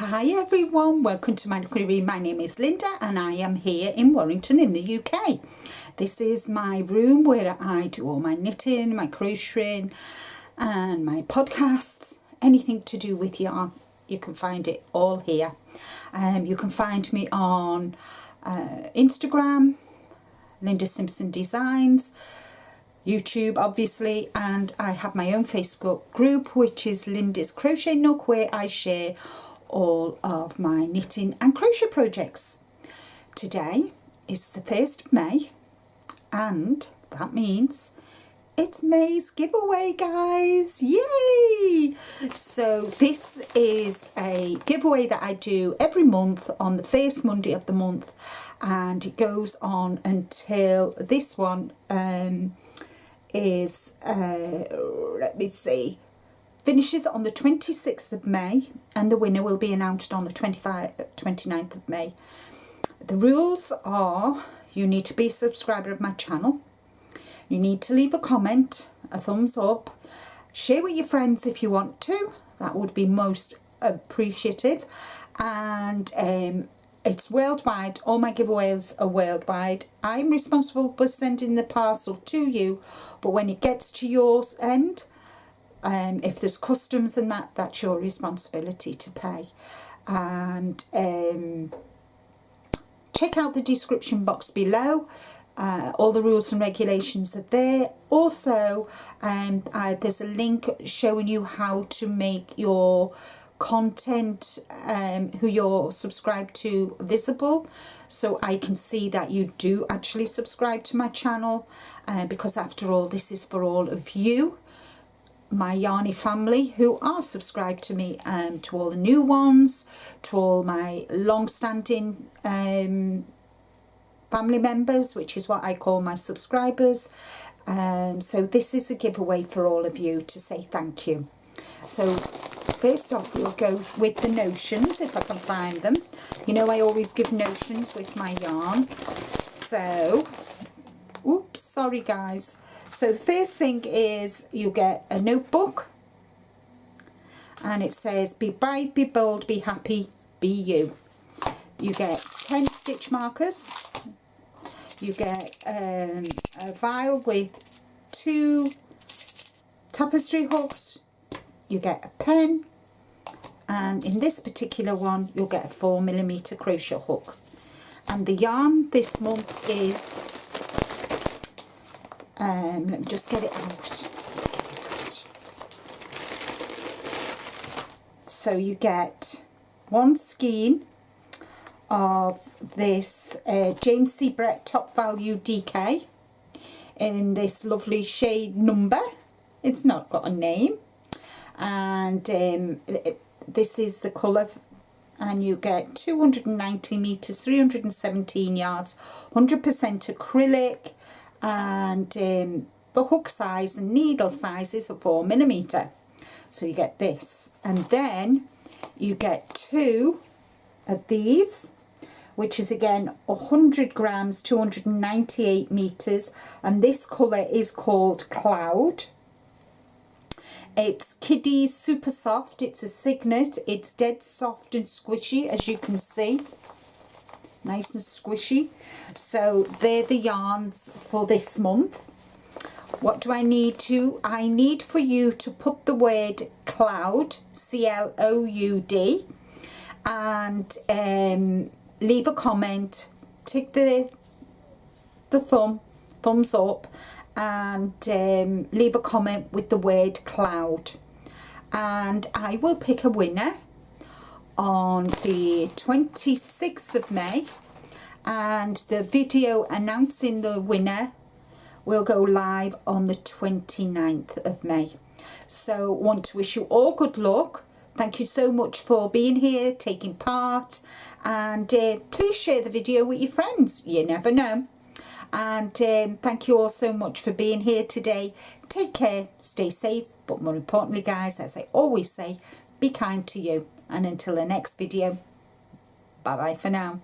Hi everyone, welcome to my Crochet. My name is Linda and I am here in Warrington in the UK. This is my room where I do all my knitting, my crocheting and my podcasts, anything to do with yarn. You can find it all here. You can find me on Instagram, Linda Simpson Designs, YouTube obviously, and I have my own Facebook group which is Linda's Crochet Nook, where I share all of my knitting and crochet projects. Today is the 1st of May and that means it's May's giveaway, guys. Yay! So this is a giveaway that I do every month on the first Monday of the month, and it goes on until this one is let me see, finishes on the 26th of May, and the winner will be announced on the 29th of May. The rules are: you need to be a subscriber of my channel, you need to leave a comment, a thumbs up, share with your friends if you want to, that would be most appreciative, and it's worldwide. All my giveaways are worldwide. I'm responsible for sending the parcel to you, but when it gets to your end, if there's customs and that's your responsibility to pay. And check out the description box below. All the rules and regulations are there. Also, there's a link showing you how to make your content, who you're subscribed to, visible, so I can see that you do actually subscribe to my channel, because after all, this is for all of you, my Yarny family, who are subscribed to me, to all the new ones, to all my long-standing family members, which is what I call my subscribers. So this is a giveaway for all of you to say thank you. So first off, we'll go with the notions, if I can find them. You know, I always give notions with my yarn. So, oops, sorry guys. So the first thing is you get a notebook, and it says, be bright, be bold, be happy, be you. You get 10 stitch markers. You get a vial with 2 tapestry hooks. You get a pen, and in this particular one you'll get a 4mm crochet hook. And the yarn this month is, let me just get it out. So you get 1 skein of this James C. Brett Top Value DK in this lovely shade number. It's not got a name. And this is the colour, and you get 290 meters, 317 yards, 100% acrylic, and the hook size and needle sizes are 4mm. So you get this, and then you get 2 of these, which is again 100 grams, 298 meters, and this colour is called Cloud. It's Kiddies Super Soft. It's a Signet. It's dead soft and squishy, as you can see. Nice and squishy. So they're the yarns for this month. What do I need to? I need for you to put the word Cloud, C-L-O-U-D, and leave a comment. Tick the thumbs up, and leave a comment with the word Cloud, and I will pick a winner on the 26th of May, and the video announcing the winner will go live on the 29th of May. So want to wish you all good luck. Thank you so much for being here, taking part, and please share the video with your friends, you never know. And thank you all so much for being here today. Take care, stay safe, but more importantly guys, as I always say, be kind to you. And until the next video, bye bye for now.